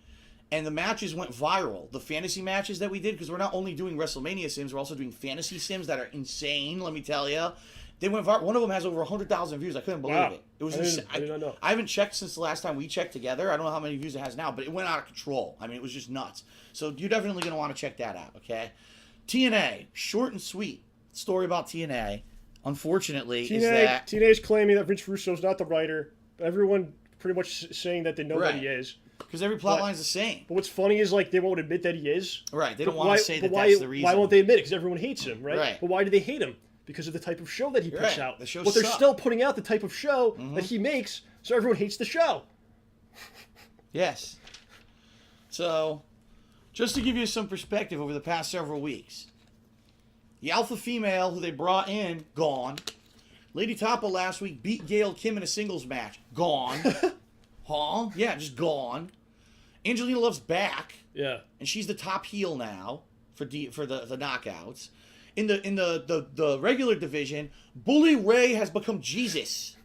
and the matches went viral. The fantasy matches that we did, because we're not only doing WrestleMania sims, we're also doing fantasy sims that are insane, let me tell you. They went viral. One of them has over 100,000 views. I couldn't believe it. It was insane. I did not know. I haven't checked since the last time we checked together. I don't know how many views it has now, but it went out of control. I mean, it was just nuts. So you're definitely going to want to check that out, okay? TNA, short and sweet story about TNA. Unfortunately, TNA is claiming that Vince Russo's not the writer, but everyone pretty much saying that they know that he is. Because every plotline is the same. But what's funny is like they won't admit that he is. Right. They don't want to say that that's the reason. Why won't they admit it? Because everyone hates him, right? Right. But why do they hate him? Because of the type of show that he puts out. The show but they're still putting out the type of show that he makes, so everyone hates the show. Yes. So, just to give you some perspective over the past several weeks, the alpha female who they brought in, gone. Lady Tapa last week beat Gail Kim in a singles match, gone. Huh? Yeah, just gone. Angelina Love's back. Yeah. And she's the top heel now for the knockouts. In the regular division, Bully Ray has become Jesus.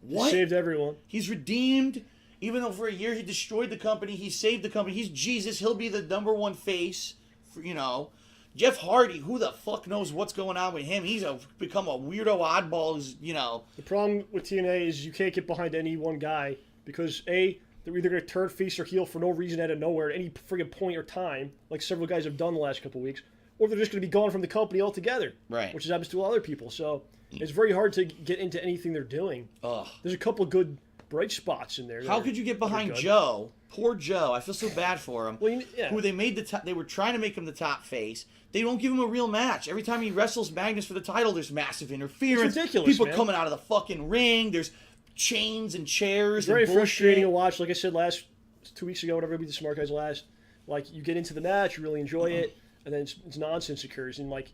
What? He saved everyone. He's redeemed. Even though for a year he destroyed the company, he saved the company. He's Jesus. He'll be the #1 face. For, you know, Jeff Hardy. Who the fuck knows what's going on with him? He's become a weirdo oddball. You know. The problem with TNA is you can't get behind any one guy because they're either going to turn face or heel for no reason out of nowhere at any friggin' point or time, like several guys have done the last couple of weeks. Or they're just going to be gone from the company altogether. Right. Which happens to other people. So it's very hard to get into anything they're doing. Ugh. There's a couple of good bright spots in there. How could you get behind Joe? Poor Joe. I feel so bad for him. Well, who they made they were trying to make him the top face. They don't give him a real match. Every time he wrestles Magnus for the title, there's massive interference. It's ridiculous, People coming out of the fucking ring. There's chains and chairs. It's very and bullshit. frustrating to watch. Like I said 2 weeks ago, whatever, we the Smart Guys last. Like, you get into the match, you really enjoy it. And then it's nonsense occurs, and like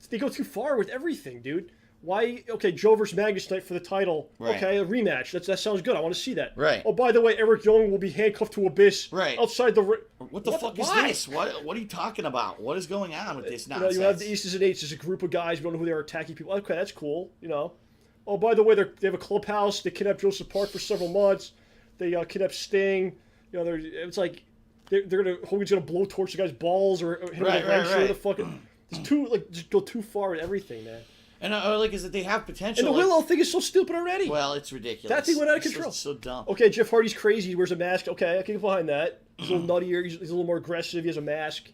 they go too far with everything, dude. Why? Okay, Joe versus Magnus tonight for the title. Right. Okay, a rematch. That sounds good. I want to see that. Right. Oh, by the way, Eric Young will be handcuffed to Abyss. Right. Outside the. What the fuck is this? What are you talking about? What is going on with this nonsense? You have the Aces and Eights as a group of guys. We don't know who they are attacking people. Okay, that's cool. You know. Oh, by the way, they have a clubhouse. They kidnapped Joseph Park for several months. They kidnapped Sting. You know, it's like. Hogan's gonna blowtorch the guy's balls or hit him with a wrench or the fucking. Just go too far with everything, man. And I like is that they have potential. And the Willow thing is so stupid already. Well, it's ridiculous. That thing went out of control. So dumb. Okay, Jeff Hardy's crazy. He wears a mask. Okay, I can get behind that. He's a little nuttier. He's a little more aggressive. He has a mask.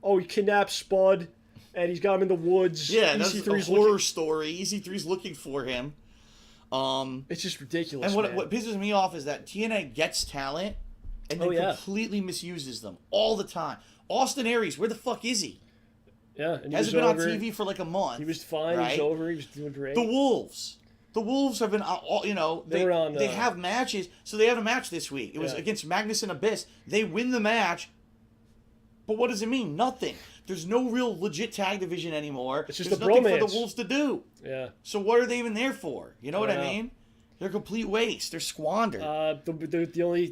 Oh, he kidnaps Spud, and he's got him in the woods. Yeah, that's a horror story. EC3's looking for him. It's just ridiculous. And what pisses me off is that TNA gets talent. And then completely misuses them all the time. Austin Aries, where the fuck is he? Yeah, and he hasn't been on TV for like a month. He was fine. Right? He was over. He was doing great. The Wolves have been, they have matches. So they had a match this week. It was against Magnus and Abyss. They win the match. But what does it mean? Nothing. There's no real legit tag division anymore. It's just There's nothing for the Wolves to do. Yeah. So what are they even there for? You know what I mean? They're a complete waste. They're squandered. The only,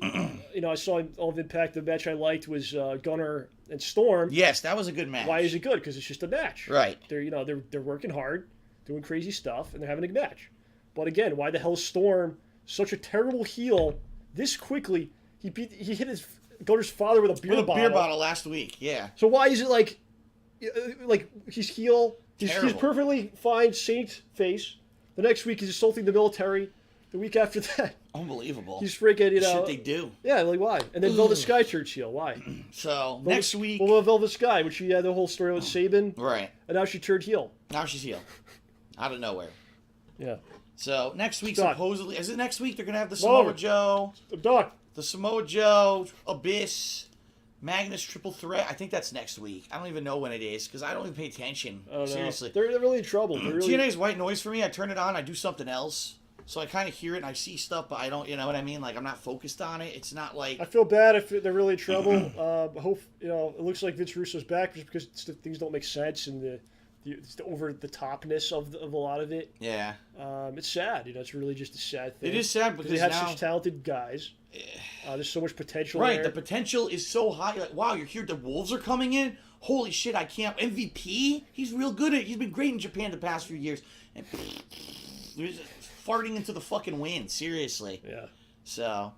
I saw all of Impact. The match I liked was Gunner and Storm. Yes, that was a good match. Why is it good? Because it's just a match. Right. They're working hard, doing crazy stuff, and they're having a match. But again, why the hell is Storm such a terrible heel this quickly? He hit his Gunner's father with a beer bottle. With a beer bottle last week, yeah. So why is it like he's heel? He's Terrible. perfectly fine saint face. The next week he's assaulting the military. The week after that, unbelievable. He's freaking, you know. Shit they do. Yeah, like why? And then Velvet Sky turns heel. Why? So next week. Well, Velvet Sky, which she had the whole story with Sabin. Right. And now she turned heel. Now she's heel. Out of nowhere. Yeah. So next week, Duck. supposedly, is it next week? They're gonna have the Samoa Joe. Duck. The Samoa Joe, Abyss, Magnus Triple Threat. I think that's next week. I don't even know when it is because I don't even pay attention. Seriously. They're really in trouble. TNA's white noise for me. I turn it on, I do something else. So I kind of hear it and I see stuff, but I don't, you know what I mean? Like, I'm not focused on it. It's not like... I feel bad if they're really in trouble. I hope, you know, it looks like Vince Russo's back just because things don't make sense and the over-the-topness of a lot of it. Yeah. It's sad. You know, it's really just a sad thing. It is sad because they have now... such talented guys. There's so much potential Right, there. the potential is so high. Like, wow, you're here. The Wolves are coming in. Holy shit, I can't. MVP? He's real good at it. He's been great in Japan the past few years. And there's farting into the fucking wind. Seriously. Yeah. So,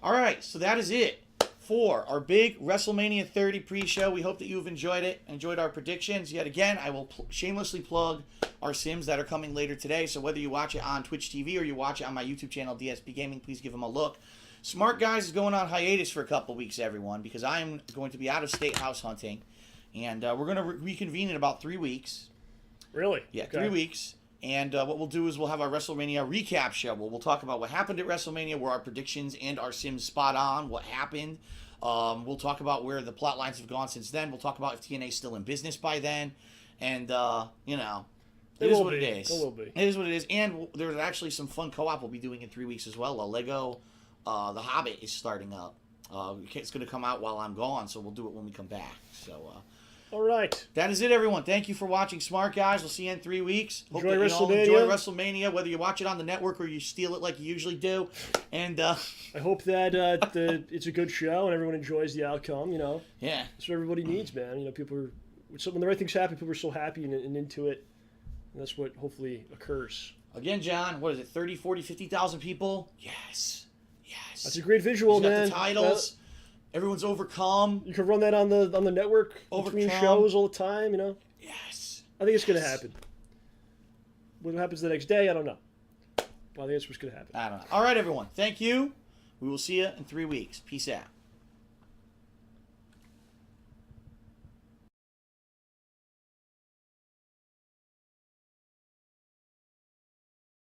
all right. So that is it for our big WrestleMania 30 pre-show. We hope that you've enjoyed it. Enjoyed our predictions. Yet again, I will shamelessly plug our Sims that are coming later today. So whether you watch it on Twitch TV or you watch it on my YouTube channel, DSP Gaming, please give them a look. Smark Guys is going on hiatus for a couple weeks, everyone, because I'm going to be out of state house hunting. And we're going to reconvene in about 3 weeks. Really? Yeah, Okay. 3 weeks. And what we'll do is we'll have our WrestleMania recap show where we'll talk about what happened at WrestleMania, where our predictions and our Sims spot on, what happened. We'll talk about where the plot lines have gone since then. We'll talk about if TNA's still in business by then. And, you know, it is what it is. It will be. It is what it is. And there's actually some fun co-op we'll be doing in 3 weeks as well. Lego The Hobbit is starting up. It's going to come out while I'm gone, so we'll do it when we come back. So, all right. that is it, everyone. Thank you for watching Smart Guys. We'll see you in 3 weeks. Hope Enjoy that you all enjoy WrestleMania. WrestleMania, whether you watch it on the network or you steal it like you usually do. And, I hope that it's a good show and everyone enjoys the outcome, you know. yeah. That's what everybody needs, man. You know, people are... When the right things happen, people are so happy and into it. And that's what hopefully occurs. Again, John, what is it, 30, 40, 50,000 people? Yes. Yes. That's a great visual, He's got man. the titles. Everyone's overcome. You can run that on the network between Overcome. shows all the time, you know. Yes. I think it's going to happen. What happens the next day, I don't know. But I think that's what's going to happen. I don't know. All right, everyone. Thank you. We will see you in 3 weeks. Peace out.